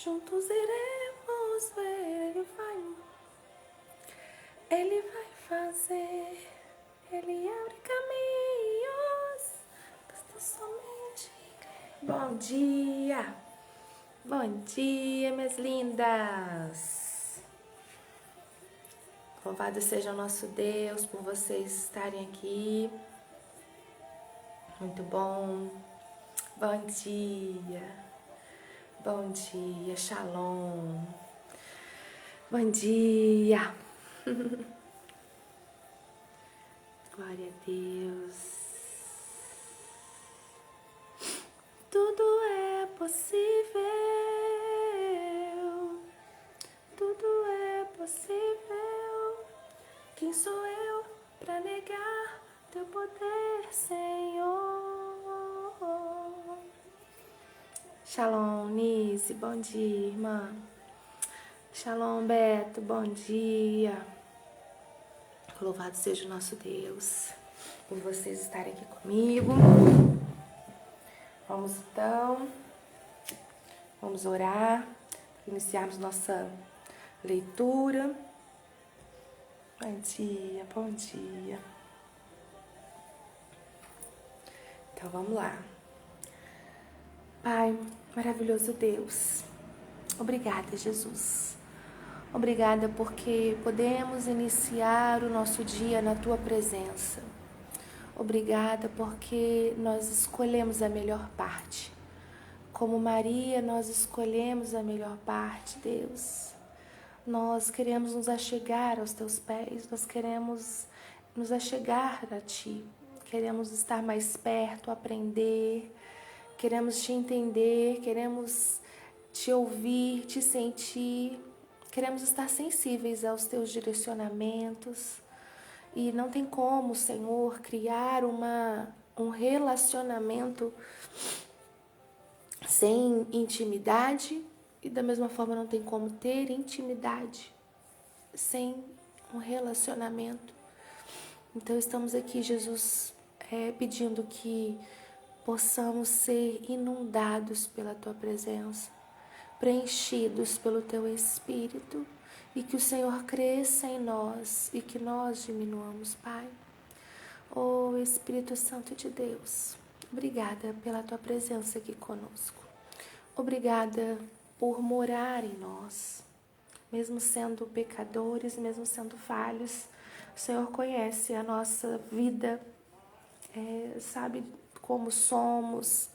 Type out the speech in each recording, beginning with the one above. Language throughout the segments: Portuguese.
Juntos iremos ver, Ele vai fazer, Ele abre caminhos, basta somente crer. Bom dia, minhas lindas. Louvado seja o nosso Deus por vocês estarem aqui. Muito bom. Bom dia, shalom. Bom dia. Glória a Deus. Tudo é possível. Tudo é possível. Quem sou eu para negar teu poder, Senhor? Shalom, Nice, bom dia, irmã. Shalom, Beto, bom dia. Louvado seja o nosso Deus por vocês estarem aqui comigo. Vamos então, vamos orar, iniciarmos nossa leitura. Bom dia. Então vamos lá. Pai, maravilhoso Deus, obrigada, Jesus. Obrigada porque podemos iniciar o nosso dia na Tua presença. Obrigada porque nós escolhemos a melhor parte. Como Maria, nós escolhemos a melhor parte, Deus. Nós queremos nos achegar aos Teus pés, nós queremos nos achegar a Ti. Queremos estar mais perto, aprender, queremos Te entender, queremos Te ouvir, Te sentir. Queremos estar sensíveis aos Teus direcionamentos. E não tem como, Senhor, criar um relacionamento sem intimidade. E da mesma forma não tem como ter intimidade sem um relacionamento. Então estamos aqui, Jesus, pedindo que possamos ser inundados pela Tua presença, preenchidos pelo Teu Espírito, e que o Senhor cresça em nós e que nós diminuamos, Pai. Oh, Espírito Santo de Deus, obrigada pela Tua presença aqui conosco. Obrigada por morar em nós, mesmo sendo pecadores, mesmo sendo falhos. O Senhor conhece a nossa vida, sabe como somos.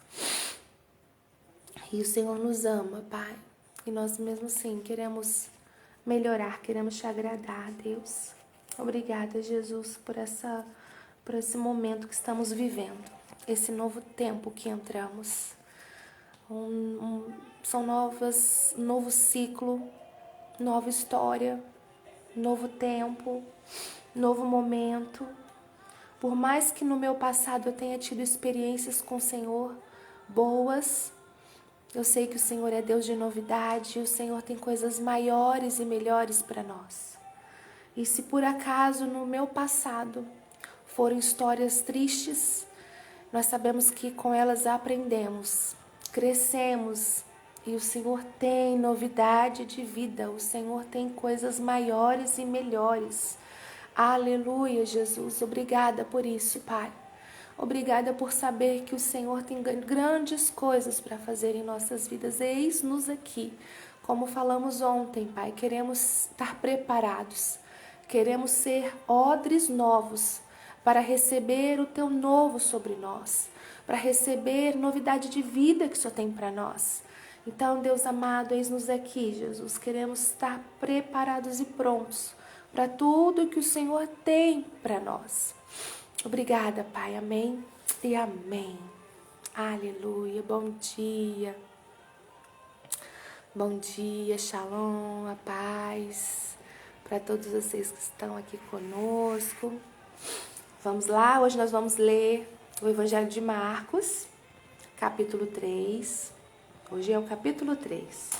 E o Senhor nos ama, Pai. E nós mesmo assim queremos melhorar, queremos Te agradar, Deus. Obrigada, Jesus, por esse momento que estamos vivendo. Esse novo tempo que entramos. São novo ciclo, nova história, novo tempo, novo momento. Por mais que no meu passado eu tenha tido experiências com o Senhor boas, eu sei que o Senhor é Deus de novidade, e o Senhor tem coisas maiores e melhores para nós. E se por acaso no meu passado foram histórias tristes, nós sabemos que com elas aprendemos, crescemos, e o Senhor tem novidade de vida, o Senhor tem coisas maiores e melhores. Aleluia, Jesus, obrigada por isso, Pai. Obrigada por saber que o Senhor tem grandes coisas para fazer em nossas vidas. Eis-nos aqui, como falamos ontem, Pai. Queremos estar preparados. Queremos ser odres novos para receber o Teu novo sobre nós, para receber novidade de vida que o Senhor tem para nós. Então, Deus amado, eis-nos aqui, Jesus. Queremos estar preparados e prontos para tudo que o Senhor tem para nós. Obrigada, Pai. Amém e amém. Aleluia. Bom dia. Bom dia, shalom, a paz para todos vocês que estão aqui conosco. Vamos lá, hoje nós vamos ler o Evangelho de Marcos, capítulo 3. Hoje é o capítulo 3.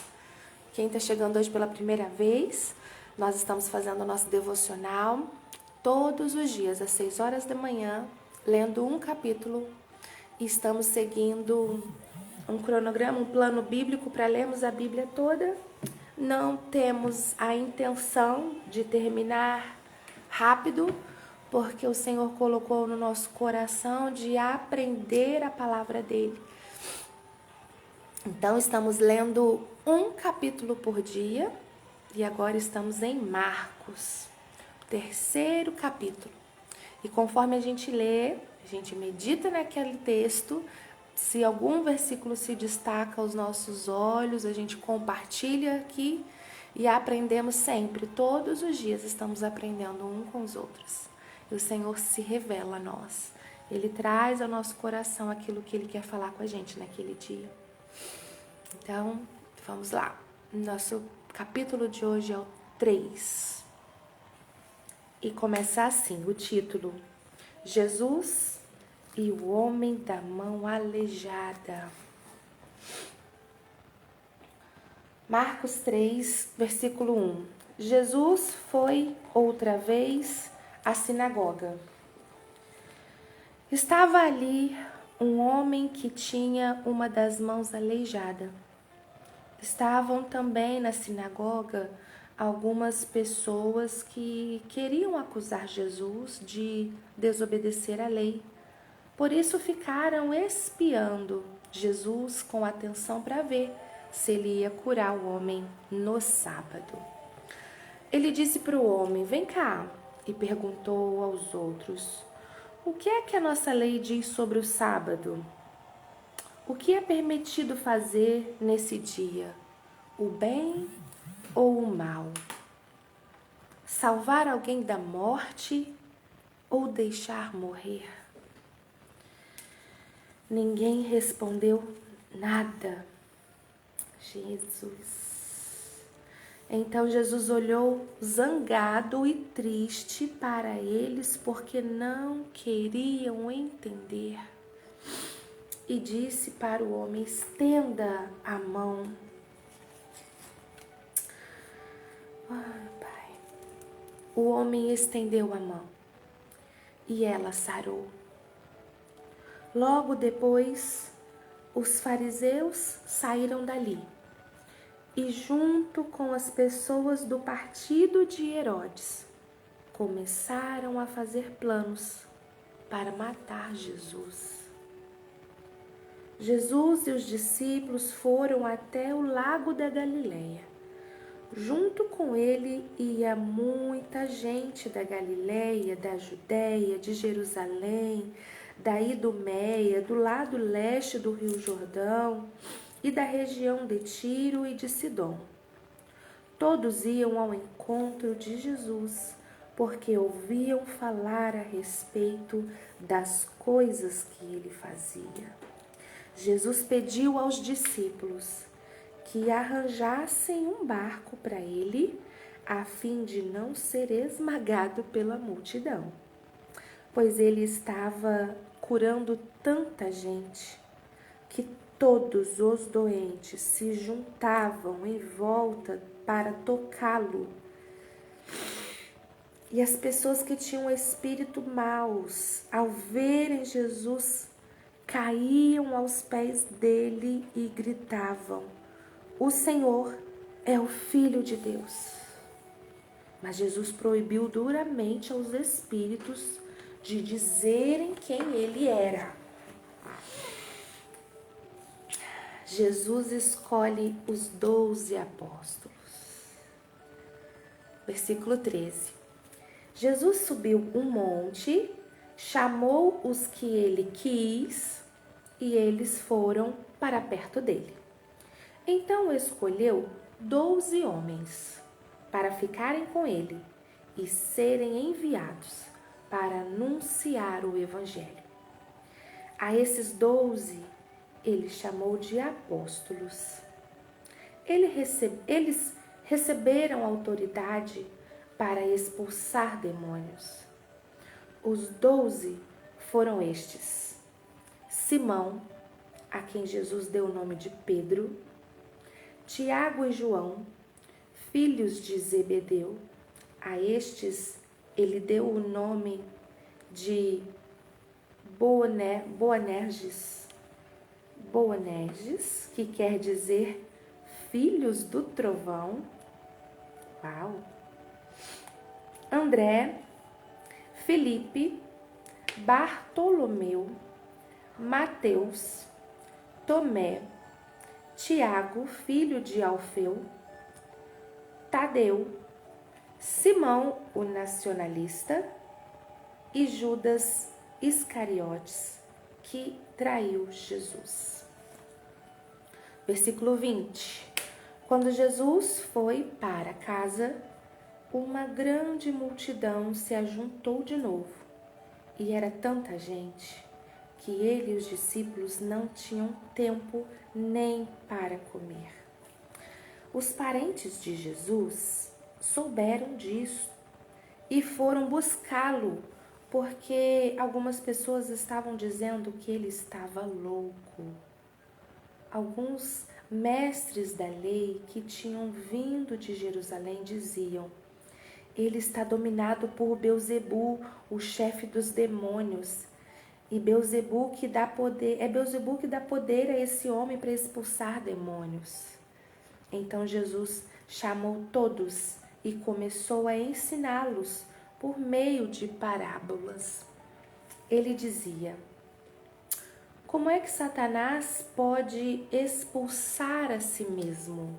Quem está chegando hoje pela primeira vez, nós estamos fazendo o nosso devocional todos os dias, às 6 horas da manhã, lendo um capítulo, e estamos seguindo um cronograma, um plano bíblico para lermos a Bíblia toda. Não temos a intenção de terminar rápido, porque o Senhor colocou no nosso coração de aprender a palavra dele. Então, estamos lendo um capítulo por dia e agora estamos em Marcos, terceiro capítulo. E conforme a gente lê, a gente medita naquele texto, se algum versículo se destaca aos nossos olhos, a gente compartilha aqui e aprendemos sempre, todos os dias estamos aprendendo um com os outros. E o Senhor se revela a nós. Ele traz ao nosso coração aquilo que Ele quer falar com a gente naquele dia. Então, vamos lá. Nosso capítulo de hoje é o 3. E começa assim, o título: Jesus e o homem da mão aleijada. Marcos 3, versículo 1. Jesus foi outra vez à sinagoga. Estava ali um homem que tinha uma das mãos aleijada. Estavam também na sinagoga algumas pessoas que queriam acusar Jesus de desobedecer à lei. Por isso ficaram espiando Jesus com atenção para ver se ele ia curar o homem no sábado. Ele disse para o homem: vem cá, e perguntou aos outros: o que é que a nossa lei diz sobre o sábado? O que é permitido fazer nesse dia? O bem ou o mal? Salvar alguém da morte ou deixar morrer? Ninguém respondeu nada. Jesus. Então Jesus olhou zangado e triste para eles, porque não queriam entender. E disse para o homem: estenda a mão. Ai, Pai. O homem estendeu a mão e ela sarou. Logo depois, os fariseus saíram dali e, junto com as pessoas do partido de Herodes, começaram a fazer planos para matar Jesus. Jesus e os discípulos foram até o lago da Galileia. Junto com ele ia muita gente da Galileia, da Judéia, de Jerusalém, da Idumeia, do lado leste do Rio Jordão e da região de Tiro e de Sidom. Todos iam ao encontro de Jesus, porque ouviam falar a respeito das coisas que ele fazia. Jesus pediu aos discípulos que arranjassem um barco para ele, a fim de não ser esmagado pela multidão, pois ele estava curando tanta gente que todos os doentes se juntavam em volta para tocá-lo. E as pessoas que tinham espírito maus, ao verem Jesus, caíam aos pés dele e gritavam: o Senhor é o Filho de Deus. Mas Jesus proibiu duramente aos espíritos de dizerem quem ele era. Jesus escolhe os 12 apóstolos. Versículo 13. Jesus subiu um monte, chamou os que ele quis e eles foram para perto dele. Então escolheu 12 homens para ficarem com ele e serem enviados para anunciar o evangelho. A esses 12 ele chamou de apóstolos. Eles receberam autoridade para expulsar demônios. Os 12 foram estes: Simão, a quem Jesus deu o nome de Pedro, Tiago e João, filhos de Zebedeu. A estes ele deu o nome de Boanerges, Boanerges, que quer dizer filhos do trovão. Uau! André, Felipe, Bartolomeu, Mateus, Tomé, Tiago, filho de Alfeu, Tadeu, Simão, o nacionalista, e Judas Iscariotes, que traiu Jesus. Versículo 20. Quando Jesus foi para casa, uma grande multidão se ajuntou de novo, e era tanta gente que ele e os discípulos não tinham tempo nem para comer. Os parentes de Jesus souberam disso e foram buscá-lo, porque algumas pessoas estavam dizendo que ele estava louco. Alguns mestres da lei que tinham vindo de Jerusalém diziam: ele está dominado por Belzebu, o chefe dos demônios. E Belzebu que dá poder, é Belzebu que dá poder a esse homem para expulsar demônios. Então Jesus chamou todos e começou a ensiná-los por meio de parábolas. Ele dizia: como é que Satanás pode expulsar a si mesmo?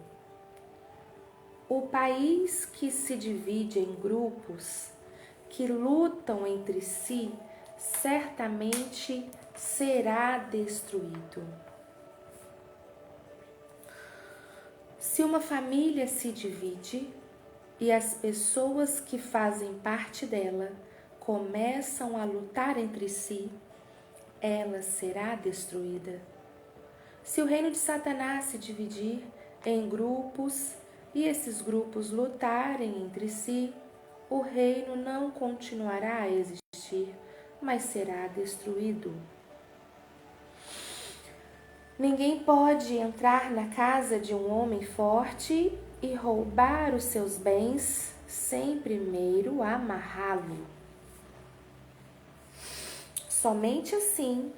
O país que se divide em grupos, que lutam entre si, certamente será destruído. Se uma família se divide e as pessoas que fazem parte dela começam a lutar entre si, ela será destruída. Se o reino de Satanás se dividir em grupos e esses grupos lutarem entre si, o reino não continuará a existir, mas será destruído. Ninguém pode entrar na casa de um homem forte e roubar os seus bens sem primeiro amarrá-lo. Somente assim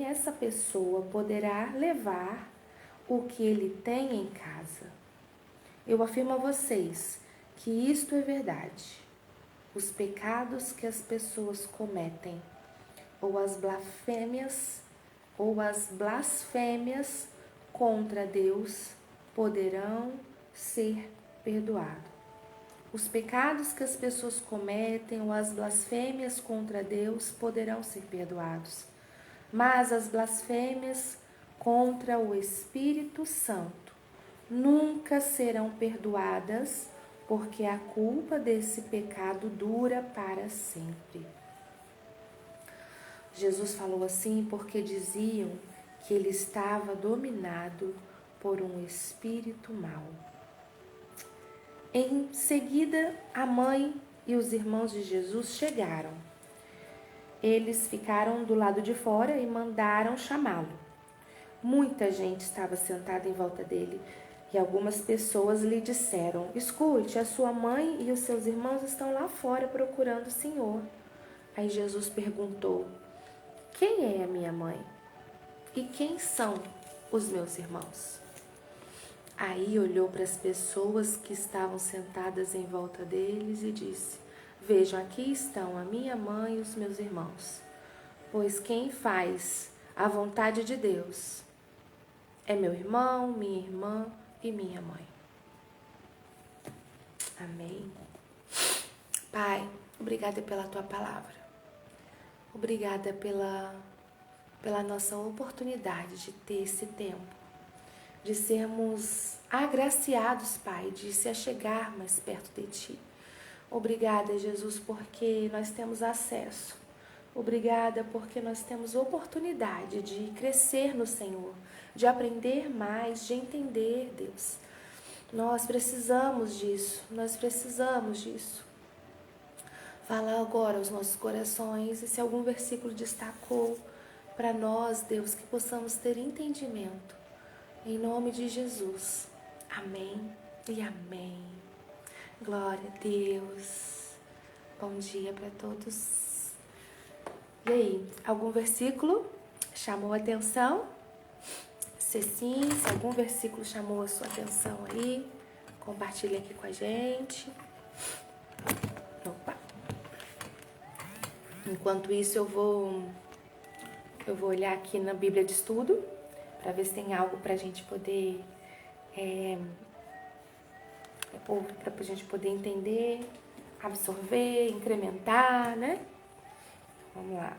essa pessoa poderá levar o que ele tem em casa. Eu afirmo a vocês que isto é verdade. Os pecados que as pessoas cometem, ou as blasfêmias contra Deus, poderão ser perdoados. Os pecados que as pessoas cometem ou as blasfêmias contra Deus poderão ser perdoados. Mas as blasfêmias contra o Espírito Santo nunca serão perdoadas, porque a culpa desse pecado dura para sempre. Jesus falou assim porque diziam que ele estava dominado por um espírito mau. Em seguida, a mãe e os irmãos de Jesus chegaram. Eles ficaram do lado de fora e mandaram chamá-lo. Muita gente estava sentada em volta dele e algumas pessoas lhe disseram: escute, a sua mãe e os seus irmãos estão lá fora procurando o Senhor. Aí Jesus perguntou: quem é a minha mãe? E quem são os meus irmãos? Aí olhou para as pessoas que estavam sentadas em volta deles e disse: vejam, aqui estão a minha mãe e os meus irmãos. Pois quem faz a vontade de Deus é meu irmão, minha irmã e minha mãe. Amém. Pai, obrigada pela tua palavra. Obrigada pela nossa oportunidade de ter esse tempo, de sermos agraciados, Pai, de se achegar mais perto de Ti. Obrigada, Jesus, porque nós temos acesso. Obrigada porque nós temos oportunidade de crescer no Senhor, de aprender mais, de entender, Deus. Nós precisamos disso, Fala agora aos nossos corações e se algum versículo destacou para nós, Deus, que possamos ter entendimento. Em nome de Jesus. Amém e amém. Glória a Deus. Bom dia para todos. E aí, algum versículo chamou a atenção? Se sim, se algum versículo chamou a sua atenção aí, compartilha aqui com a gente. Opa. Enquanto isso, eu vou olhar aqui na Bíblia de Estudo para ver se tem algo para a gente poder para a gente poder entender, absorver, incrementar, né? Vamos lá.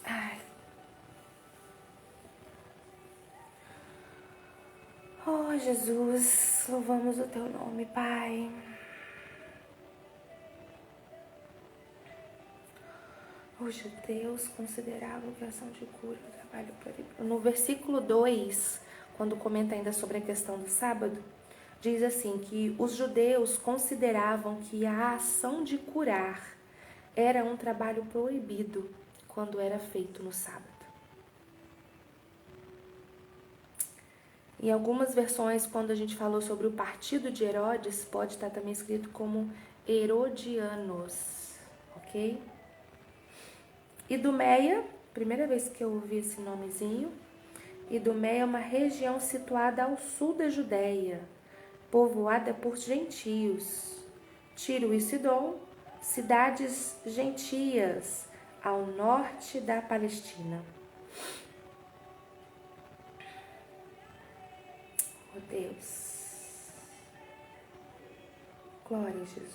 Ai. Oh, Jesus, louvamos o teu nome, Pai. Os judeus consideravam que a ação de cura, o trabalho para... No versículo 2, quando comenta ainda sobre a questão do sábado, diz assim que os judeus consideravam que a ação de curar era um trabalho proibido quando era feito no sábado. Em algumas versões, quando a gente falou sobre o partido de Herodes, pode estar também escrito como Herodianos, ok? Idumeia, primeira vez que eu ouvi esse nomezinho, Idumeia é uma região situada ao sul da Judéia, povoada por gentios. Tiro e Sidom, cidades gentias, ao norte da Palestina. Oh Deus, glória a Jesus.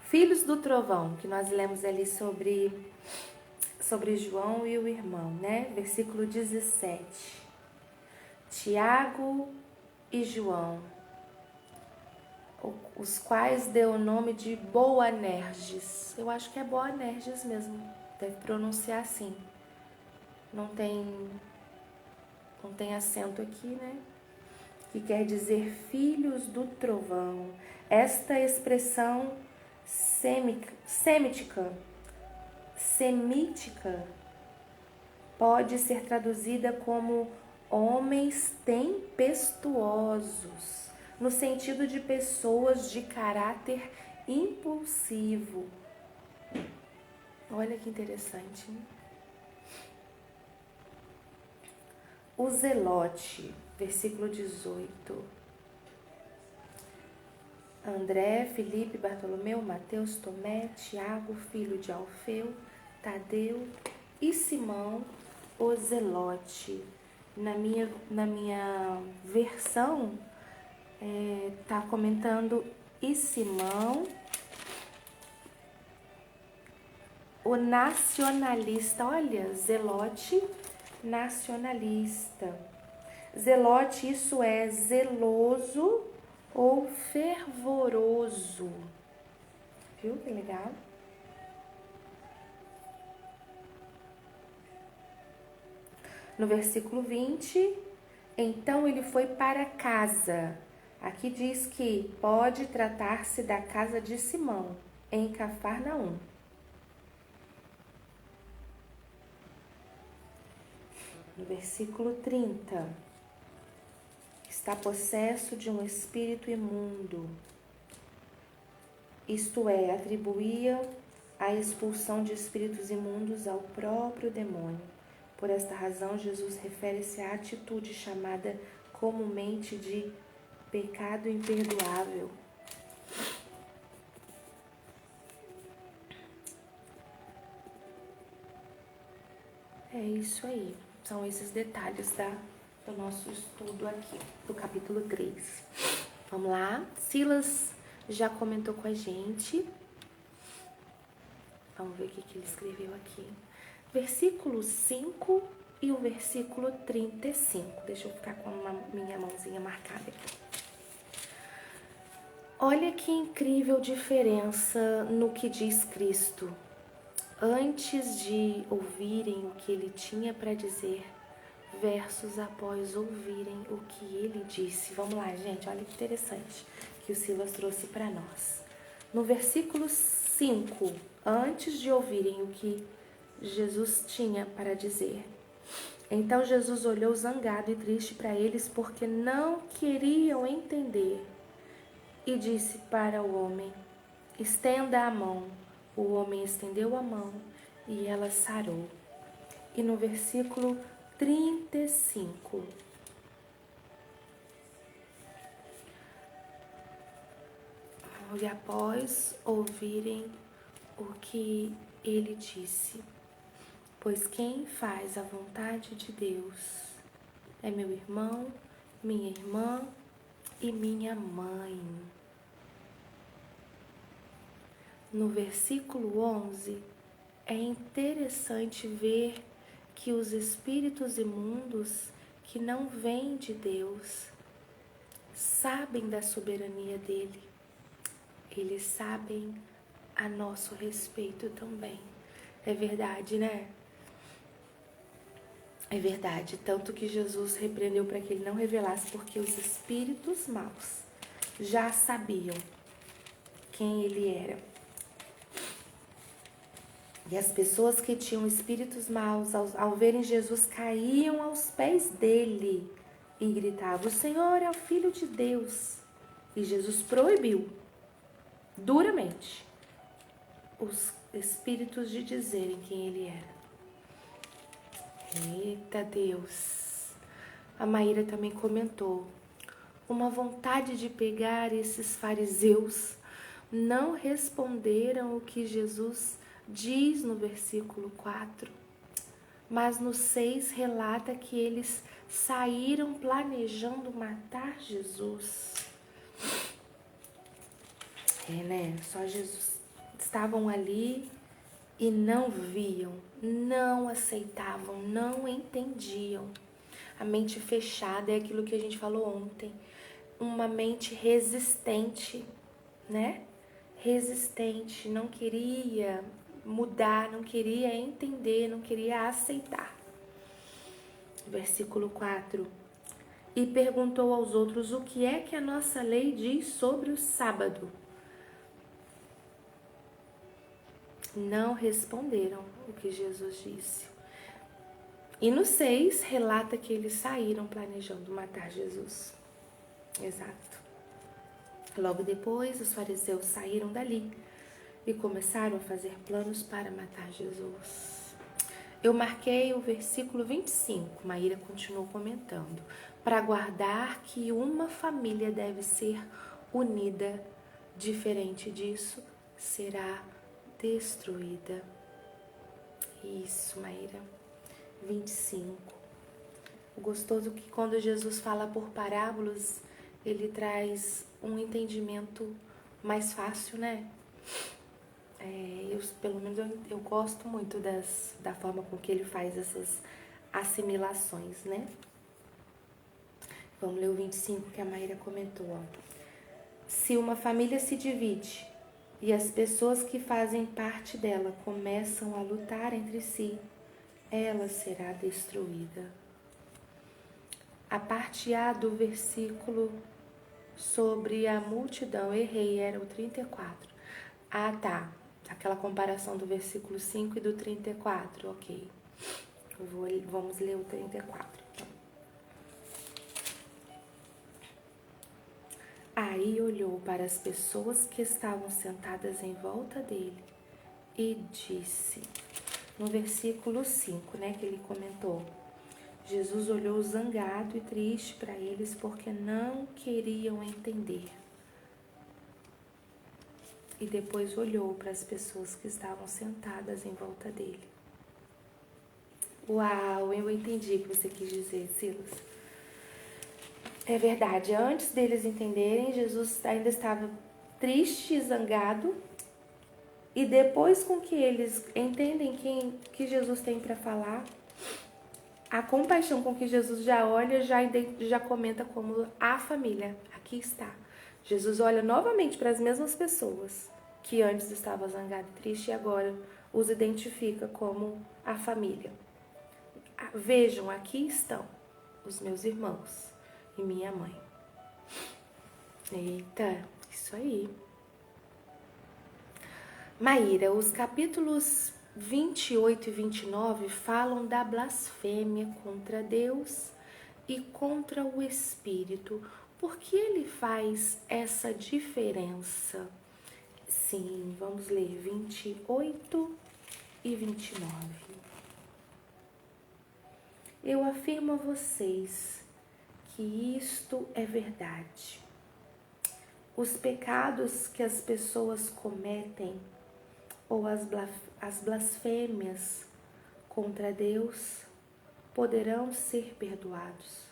Filhos do trovão, que nós lemos ali sobre João e o irmão, né? Versículo 17. Tiago e João, os quais deu o nome de Boanerges. Eu acho que é Boanerges mesmo, deve pronunciar assim. Não tem acento aqui, né? Que quer dizer filhos do trovão. Esta expressão semítica pode ser traduzida como homens tempestuosos, no sentido de pessoas de caráter impulsivo. Olha que interessante, hein? O zelote, versículo 18. André, Filipe, Bartolomeu, Mateus, Tomé, Tiago, filho de Alfeu, Tadeu e Simão, o zelote. Na minha versão, tá comentando e Simão, o nacionalista. Olha, zelote, nacionalista. Zelote, isso é zeloso ou fervoroso. Viu que legal? No versículo 20, então ele foi para casa. Aqui diz que pode tratar-se da casa de Simão, em Cafarnaum. No versículo 30, está possesso de um espírito imundo. Isto é, atribuía a expulsão de espíritos imundos ao próprio demônio. Por esta razão, Jesus refere-se à atitude chamada comumente de pecado imperdoável. É isso aí. São esses detalhes do nosso estudo aqui, do capítulo 3. Vamos lá. Silas já comentou com a gente. Vamos ver o que ele escreveu aqui. Versículo 5 e o versículo 35. Deixa eu ficar com a minha mãozinha marcada aqui. Olha que incrível diferença no que diz Cristo. Antes de ouvirem o que ele tinha para dizer, versos após ouvirem o que ele disse. Vamos lá, gente, olha que interessante que o Silas trouxe para nós. No versículo 5, antes de ouvirem o que Jesus tinha para dizer, então Jesus olhou zangado e triste para eles porque não queriam entender e disse para o homem: estenda a mão. O homem estendeu a mão e ela sarou. E no versículo 35, e após ouvirem o que ele disse, pois quem faz a vontade de Deus é meu irmão, minha irmã e minha mãe. No versículo 11, é interessante ver que os espíritos imundos que não vêm de Deus sabem da soberania dele. Eles sabem a nosso respeito também. É verdade, né? É verdade. Tanto que Jesus repreendeu para que ele não revelasse, porque os espíritos maus já sabiam quem ele era. E as pessoas que tinham espíritos maus, ao verem Jesus, caíam aos pés dele e gritavam: o Senhor é o Filho de Deus. E Jesus proibiu duramente os espíritos de dizerem quem ele era. Eita Deus! A Maíra também comentou: uma vontade de pegar esses fariseus. Não responderam o que Jesus diz no versículo 4, mas no 6 relata que eles saíram planejando matar Jesus. Né? Só Jesus. Estavam ali e não viam, não aceitavam, não entendiam. A mente fechada é aquilo que a gente falou ontem. Uma mente resistente, né? Resistente, não queria mudar, não queria entender, não queria aceitar. Versículo 4. E perguntou aos outros: o que é que a nossa lei diz sobre o sábado? Não responderam o que Jesus disse. E no 6 relata que eles saíram planejando matar Jesus. Exato. Logo depois, os fariseus saíram dali e começaram a fazer planos para matar Jesus. Eu marquei o versículo 25, Maíra continuou comentando, para guardar que uma família deve ser unida, diferente disso, será destruída. Isso, Maíra. 25. O gostoso que quando Jesus fala por parábolas, ele traz um entendimento mais fácil, né? Pelo menos eu gosto muito da forma com que ele faz essas assimilações, né? Vamos ler o 25 que a Maíra comentou, ó. Se uma família se divide e as pessoas que fazem parte dela começam a lutar entre si, ela será destruída. A parte A do versículo sobre a multidão, errei, era o 34. Ah, tá. Aquela comparação do versículo 5 e do 34, ok. Vamos ler o 34, então. Aí olhou para as pessoas que estavam sentadas em volta dele e disse, no versículo 5, né, que ele comentou, Jesus olhou zangado e triste para eles porque não queriam entender. E depois olhou para as pessoas que estavam sentadas em volta dele. Uau, eu entendi o que você quis dizer, Silas. É verdade, antes deles entenderem, Jesus ainda estava triste e zangado. E depois com que eles entendem que Jesus tem para falar, a compaixão com que Jesus já olha, já comenta como a família. Aqui está. Jesus olha novamente para as mesmas pessoas que antes estavam zangadas e tristes e agora os identifica como a família. Vejam, aqui estão os meus irmãos e minha mãe. Eita, isso aí. Maíra, os capítulos 28 e 29 falam da blasfêmia contra Deus e contra o Espírito. Por que ele faz essa diferença? Sim, vamos ler 28 e 29. Eu afirmo a vocês que isto é verdade. Os pecados que as pessoas cometem ou as blasfêmias contra Deus poderão ser perdoados.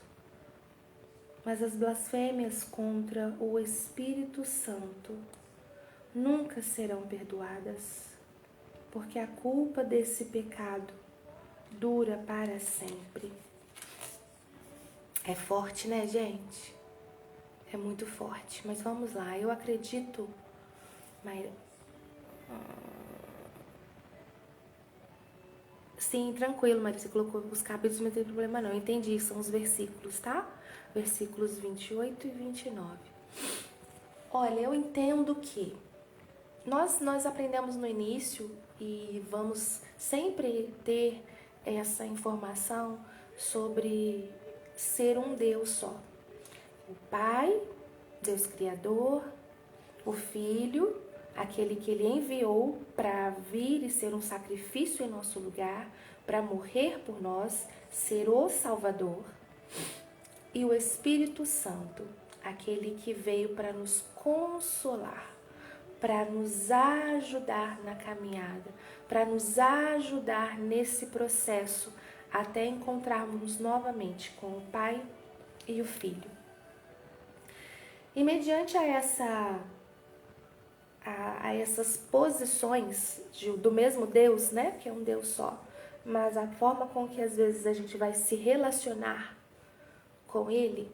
Mas as blasfêmias contra o Espírito Santo nunca serão perdoadas, porque a culpa desse pecado dura para sempre. É forte, né, gente? É muito forte, mas vamos lá. Eu acredito, mas sim, tranquilo, Maria, você colocou os capítulos, não tem problema não. Entendi, são os versículos, tá? Versículos 28 e 29. Olha, eu entendo que nós aprendemos no início e vamos sempre ter essa informação sobre ser um Deus só. O Pai, Deus Criador, o Filho, aquele que Ele enviou para vir e ser um sacrifício em nosso lugar, para morrer por nós, ser o Salvador, e o Espírito Santo, aquele que veio para nos consolar, para nos ajudar na caminhada, para nos ajudar nesse processo até encontrarmos novamente com o Pai e o Filho. E mediante a essas posições do mesmo Deus, né, que é um Deus só, mas a forma com que às vezes a gente vai se relacionar com Ele,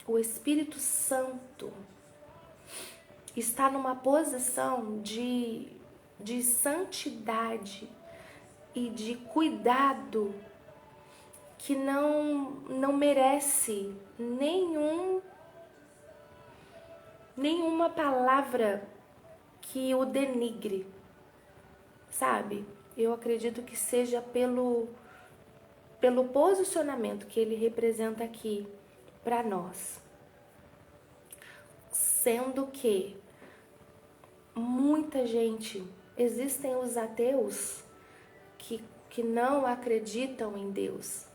o Espírito Santo está numa posição de santidade e de cuidado que não merece nenhuma palavra que o denigre, sabe? Eu acredito que seja pelo posicionamento que ele representa aqui para nós. Sendo que muita gente, existem os ateus que não acreditam em Deus.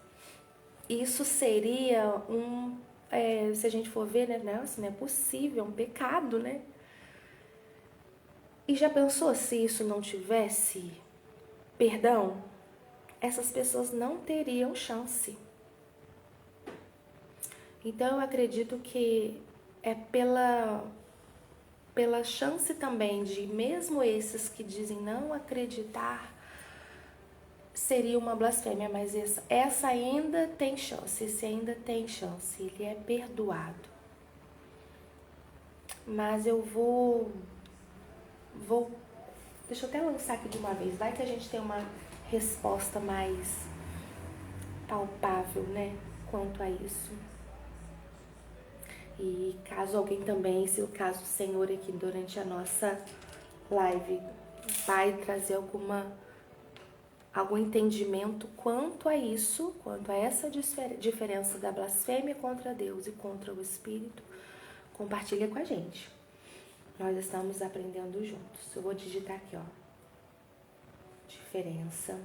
Isso seria se a gente for ver, né? Não, isso não é possível, é um pecado, né? E já pensou se isso não tivesse perdão? Essas pessoas não teriam chance. Então eu acredito que é pela chance também de, mesmo esses que dizem não acreditar, seria uma blasfêmia, mas essa ainda tem chance, esse ainda tem chance, ele é perdoado. Mas eu vou deixa eu até lançar aqui de uma vez, vai que a gente tem uma resposta mais palpável, né, quanto a isso. E caso alguém também, se o caso o Senhor aqui durante a nossa live vai trazer algum entendimento quanto a isso, quanto a essa diferença da blasfêmia contra Deus e contra o Espírito, compartilha com a gente. Nós estamos aprendendo juntos. Eu vou digitar aqui, ó. Diferença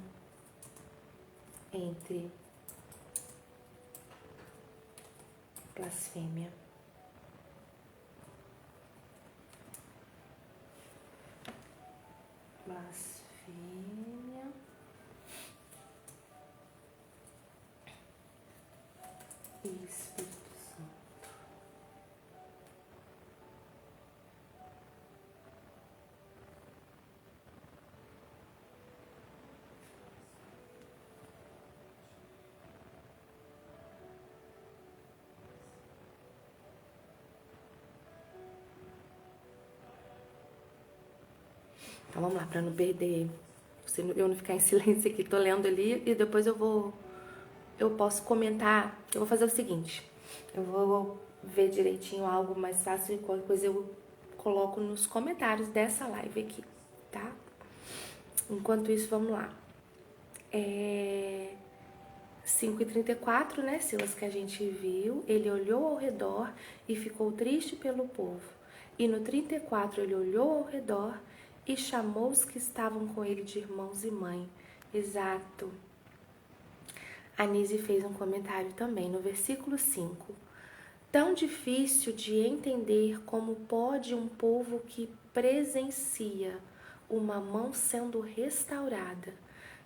entre blasfêmia e Espírito Santo. Então vamos lá, para não perder, eu não ficar em silêncio aqui, tô lendo ali e depois eu posso comentar. Eu vou fazer o seguinte, eu vou ver direitinho algo mais fácil e qualquer coisa eu coloco nos comentários dessa live aqui, tá? Enquanto isso, vamos lá. 5:34, né, Silas, que a gente viu, ele olhou ao redor e ficou triste pelo povo. E no 34 ele olhou ao redor e chamou os que estavam com ele de irmãos e mãe. Exato. A Nise fez um comentário também no versículo 5. Tão difícil de entender como pode um povo que presencia uma mão sendo restaurada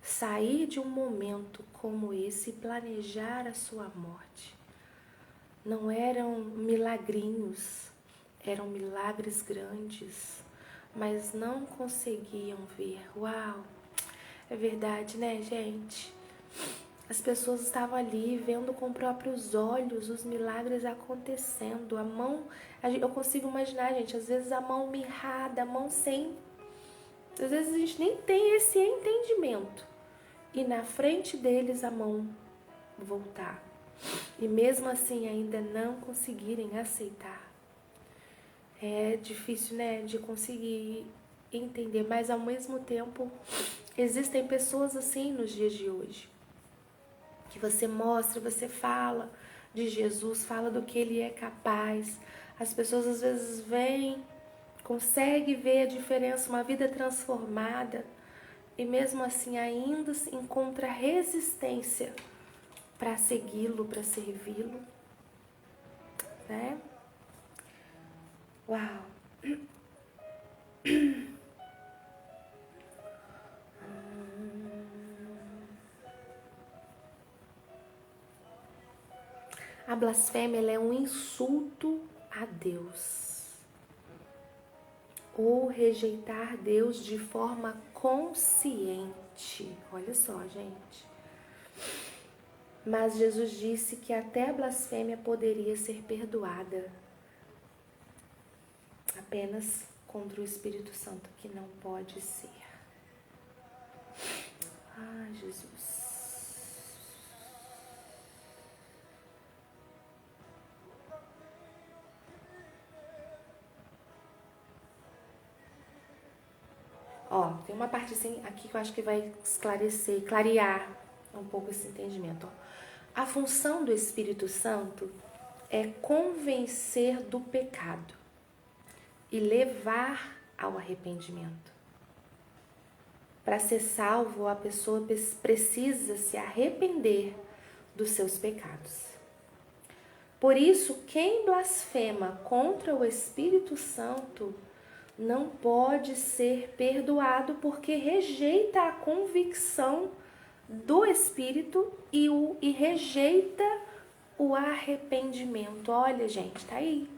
sair de um momento como esse e planejar a sua morte. Não eram milagrinhos, eram milagres grandes, mas não conseguiam ver. Uau! É verdade, né, gente? As pessoas estavam ali vendo com próprios olhos os milagres acontecendo. A mão, eu consigo imaginar, gente, às vezes a mão mirrada, a mão sem... Às vezes a gente nem tem esse entendimento. E na frente deles a mão voltar. E mesmo assim ainda não conseguirem aceitar. É difícil, né, de conseguir entender. Mas ao mesmo tempo, existem pessoas assim nos dias de hoje. Que você mostra, você fala de Jesus, fala do que Ele é capaz. As pessoas às vezes veem, conseguem ver a diferença, uma vida transformada, e mesmo assim ainda encontra resistência para segui-lo, para servi-lo, né? Uau! A blasfêmia ela é um insulto a Deus. Ou rejeitar Deus de forma consciente. Olha só, gente. Mas Jesus disse que até a blasfêmia poderia ser perdoada. Apenas contra o Espírito Santo, que não pode ser. Ai, Jesus. Ó, tem uma parte assim aqui que eu acho que vai esclarecer, clarear um pouco esse entendimento. Ó. A função do Espírito Santo é convencer do pecado e levar ao arrependimento. Para ser salvo, a pessoa precisa se arrepender dos seus pecados. Por isso, quem blasfema contra o Espírito Santo não pode ser perdoado porque rejeita a convicção do Espírito e rejeita o arrependimento. Olha, gente, tá aí.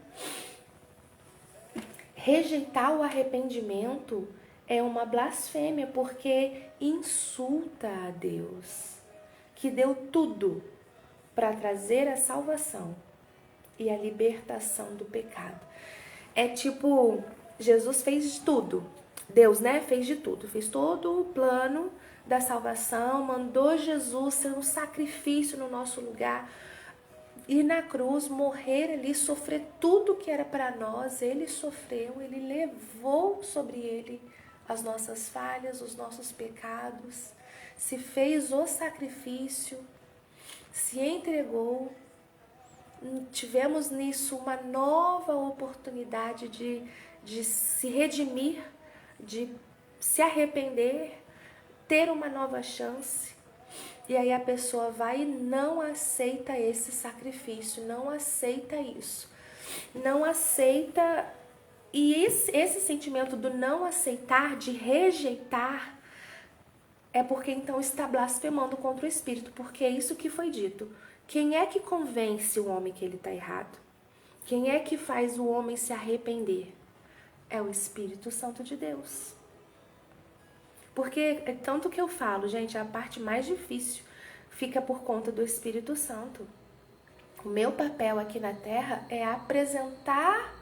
Rejeitar o arrependimento é uma blasfêmia porque insulta a Deus, que deu tudo para trazer a salvação e a libertação do pecado. É tipo... Jesus fez de tudo. Deus, né, fez de tudo. Fez todo o plano da salvação, mandou Jesus ser um sacrifício no nosso lugar, ir na cruz, morrer ali, sofrer tudo que era para nós. Ele sofreu, ele levou sobre ele as nossas falhas, os nossos pecados, se fez o sacrifício, se entregou. Tivemos nisso uma nova oportunidade de se redimir, de se arrepender, ter uma nova chance. E aí a pessoa vai e não aceita esse sacrifício, não aceita isso. Não aceita, e esse sentimento do não aceitar, de rejeitar, é porque então está blasfemando contra o Espírito, porque é isso que foi dito. Quem é que convence o homem que ele está errado? Quem é que faz o homem se arrepender? É o Espírito Santo de Deus. Porque é tanto que eu falo, gente, a parte mais difícil fica por conta do Espírito Santo. O meu papel aqui na Terra é apresentar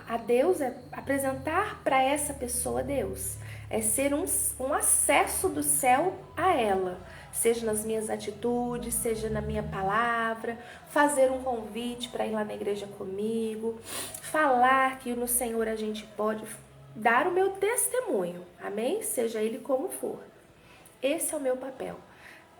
a Deus, é apresentar para essa pessoa Deus. É ser um acesso do céu a ela. Seja nas minhas atitudes, seja na minha palavra, fazer um convite para ir lá na igreja comigo, falar que no Senhor a gente pode dar o meu testemunho, amém? Seja ele como for. Esse é o meu papel.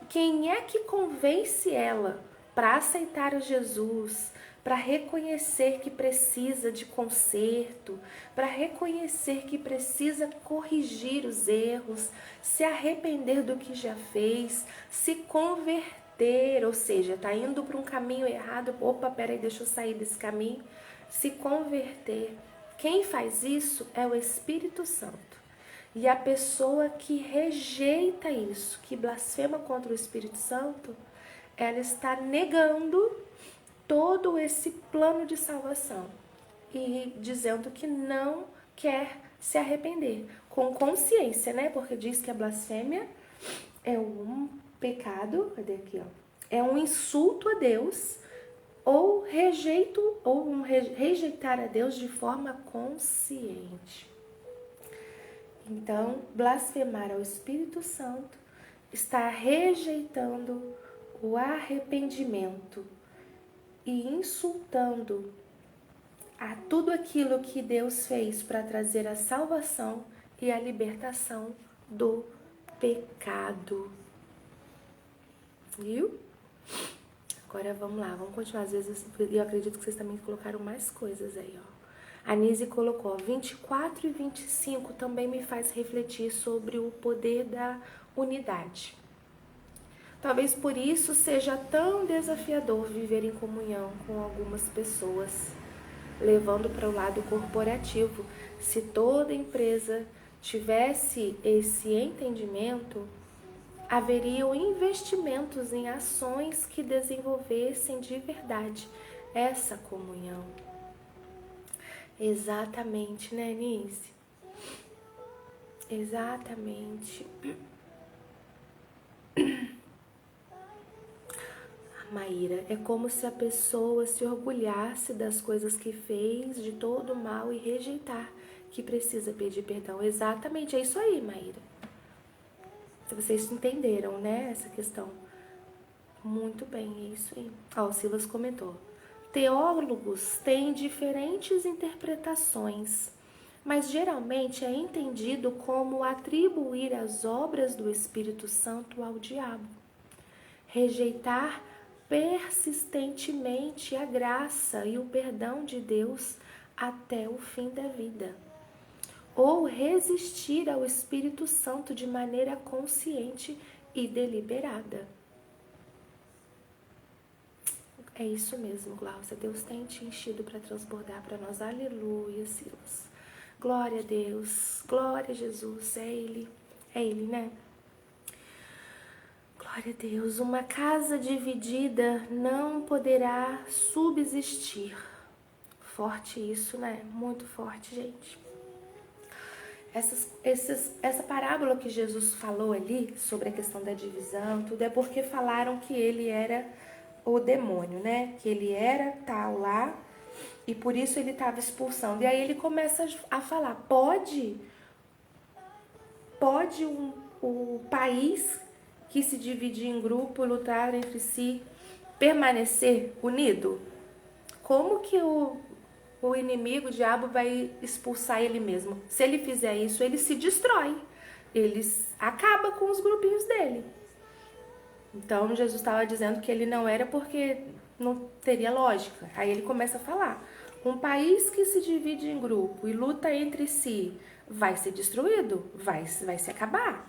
Quem é que convence ela para aceitar a Jesus, para reconhecer que precisa de conserto, para reconhecer que precisa corrigir os erros, se arrepender do que já fez, se converter, ou seja, está indo para um caminho errado, opa, peraí, deixa eu sair desse caminho, se converter. Quem faz isso é o Espírito Santo. E a pessoa que rejeita isso, que blasfema contra o Espírito Santo, ela está negando todo esse plano de salvação e dizendo que não quer se arrepender, com consciência, né? Porque diz que a blasfêmia é um pecado, cadê aqui, ó? É um insulto a Deus ou rejeitar a Deus de forma consciente. Então, blasfemar ao Espírito Santo está rejeitando o arrependimento e insultando a tudo aquilo que Deus fez para trazer a salvação e a libertação do pecado. Viu? Agora vamos lá, vamos continuar. Às vezes eu acredito que vocês também colocaram mais coisas aí, ó. A Nise colocou 24 e 25 também me faz refletir sobre o poder da unidade. Talvez por isso seja tão desafiador viver em comunhão com algumas pessoas, levando para o lado corporativo. Se toda empresa tivesse esse entendimento, haveriam investimentos em ações que desenvolvessem de verdade essa comunhão. Exatamente, né, Nise? Exatamente. Maíra, é como se a pessoa se orgulhasse das coisas que fez, de todo o mal e rejeitar que precisa pedir perdão. Exatamente, é isso aí, Maíra. Se vocês entenderam, né, essa questão. Muito bem, é isso aí. Ó, o Silas comentou. Teólogos têm diferentes interpretações, mas geralmente é entendido como atribuir as obras do Espírito Santo ao diabo. Rejeitar persistentemente a graça e o perdão de Deus até o fim da vida. Ou resistir ao Espírito Santo de maneira consciente e deliberada. É isso mesmo, Glaucia. Deus tem te enchido para transbordar para nós. Aleluia, Silas. Glória a Deus. Glória a Jesus. É Ele, né? Glória a Deus. Uma casa dividida não poderá subsistir. Forte isso, né? Muito forte, gente. Essa parábola que Jesus falou ali sobre a questão da divisão, tudo é porque falaram que ele era o demônio, né? Que ele era tal lá e por isso ele estava expulsando. E aí ele começa a falar, pode o país que se dividir em grupo, lutar entre si, permanecer unido? Como que o inimigo, o diabo, vai expulsar ele mesmo? Se ele fizer isso, ele se destrói. Ele acaba com os grupinhos dele. Então, Jesus estava dizendo que ele não era porque não teria lógica. Aí ele começa a falar. Um país que se divide em grupo e luta entre si vai ser destruído, vai se acabar.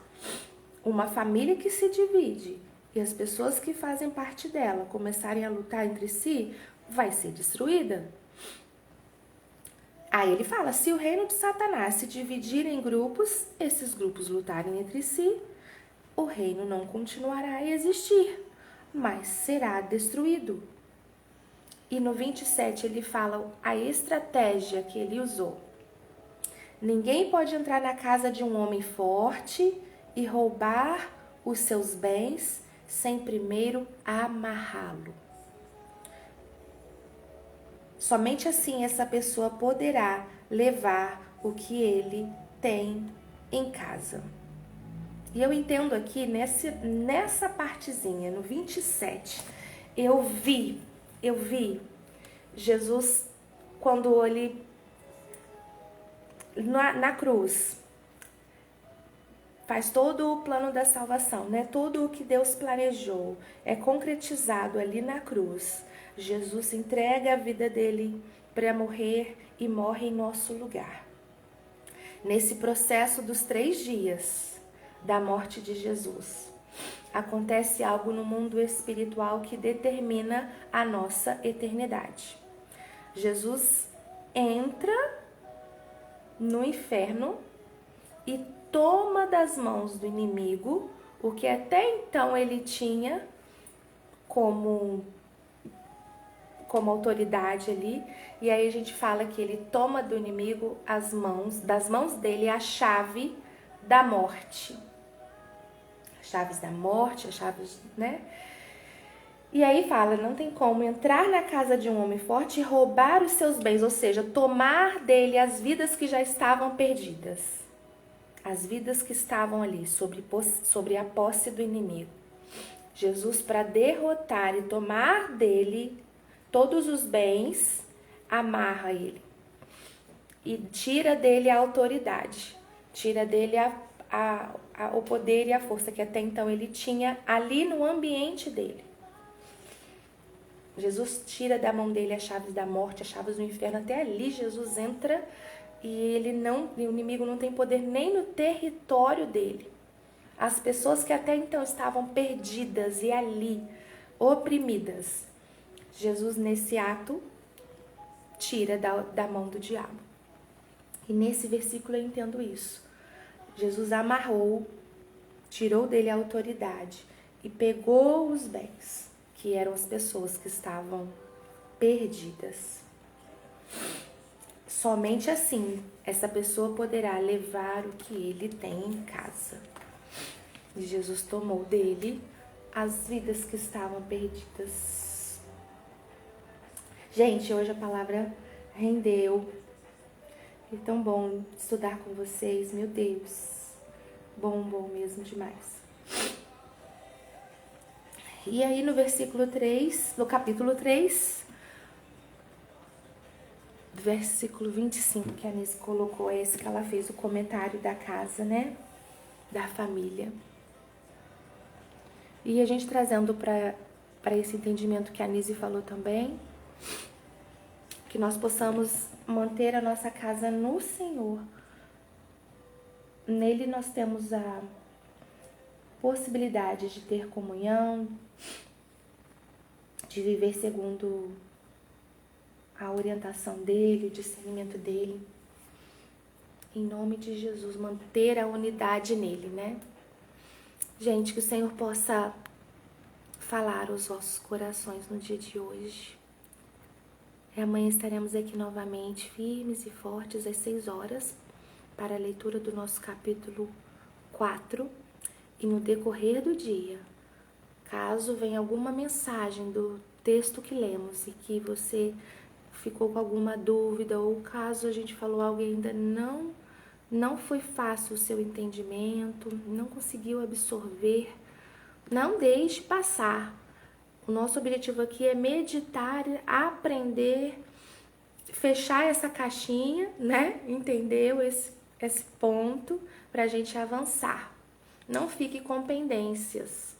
Uma família que se divide e as pessoas que fazem parte dela começarem a lutar entre si, vai ser destruída. Aí ele fala, se o reino de Satanás se dividir em grupos, esses grupos lutarem entre si, o reino não continuará a existir, mas será destruído. E no 27 ele fala a estratégia que ele usou. Ninguém pode entrar na casa de um homem forte e roubar os seus bens sem primeiro amarrá-lo. Somente assim essa pessoa poderá levar o que ele tem em casa. E eu entendo aqui, nessa partezinha, no 27, eu vi Jesus, quando ele, na cruz, faz todo o plano da salvação, né? Tudo o que Deus planejou é concretizado ali na cruz. Jesus entrega a vida dele para morrer e morre em nosso lugar. Nesse processo dos 3 dias da morte de Jesus, acontece algo no mundo espiritual que determina a nossa eternidade. Jesus entra no inferno e toma das mãos do inimigo o que até então ele tinha como autoridade ali, e aí a gente fala que ele toma do inimigo das mãos dele a chave da morte. As chaves da morte, as chaves, né? E aí fala, não tem como entrar na casa de um homem forte e roubar os seus bens, ou seja, tomar dele as vidas que já estavam perdidas. As vidas que estavam ali, sobre a posse do inimigo. Jesus, para derrotar e tomar dele todos os bens, amarra ele. E tira dele a autoridade. Tira dele o poder e a força que até então ele tinha ali no ambiente dele. Jesus tira da mão dele as chaves da morte, as chaves do inferno. Até ali Jesus entra e o inimigo não tem poder nem no território dele. As pessoas que até então estavam perdidas e ali, oprimidas, Jesus nesse ato tira da mão do diabo. E nesse versículo eu entendo isso. Jesus amarrou, tirou dele a autoridade e pegou os bens, que eram as pessoas que estavam perdidas. Somente assim essa pessoa poderá levar o que ele tem em casa. E Jesus tomou dele as vidas que estavam perdidas. Gente, hoje a palavra rendeu. É tão bom estudar com vocês, meu Deus. Bom mesmo demais. E aí no versículo 3, no capítulo 3, versículo 25, que a Anísia colocou, é esse que ela fez o comentário da casa, né? Da família. E a gente trazendo para esse entendimento que a Anísia falou também, que nós possamos manter a nossa casa no Senhor. Nele nós temos a possibilidade de ter comunhão, de viver segundo a orientação dele, o discernimento dele. Em nome de Jesus, manter a unidade nele, né? Gente, que o Senhor possa falar aos vossos corações no dia de hoje. E amanhã estaremos aqui novamente, firmes e fortes, às 6 horas, para a leitura do nosso capítulo 4. E no decorrer do dia, caso venha alguma mensagem do texto que lemos e que você ficou com alguma dúvida, ou caso a gente falou algo e ainda não foi fácil o seu entendimento, não conseguiu absorver, não deixe passar. O nosso objetivo aqui é meditar, aprender, fechar essa caixinha, né? Entendeu esse ponto para a gente avançar. Não fique com pendências,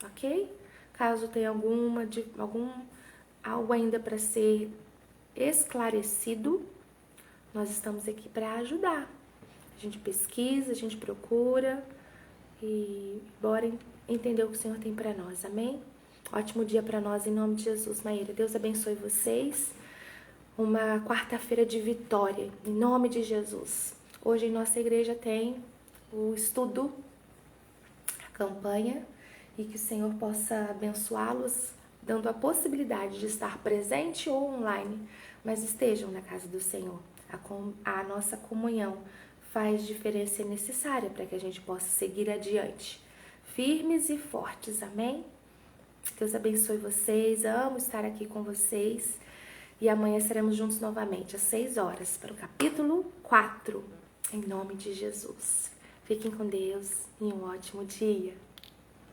ok? Caso tenha algo ainda para ser esclarecido, nós estamos aqui para ajudar. A gente pesquisa, a gente procura e bora entender o que o Senhor tem para nós, amém? Ótimo dia para nós, em nome de Jesus. Maíra, Deus abençoe vocês. Uma quarta-feira de vitória, em nome de Jesus. Hoje em nossa igreja tem o estudo, a campanha, e que o Senhor possa abençoá-los, dando a possibilidade de estar presente ou online, mas estejam na casa do Senhor. A nossa comunhão faz diferença necessária para que a gente possa seguir adiante, firmes e fortes, amém? Deus abençoe vocês, amo estar aqui com vocês e amanhã estaremos juntos novamente às 6 horas para o capítulo 4, em nome de Jesus. Fiquem com Deus e um ótimo dia.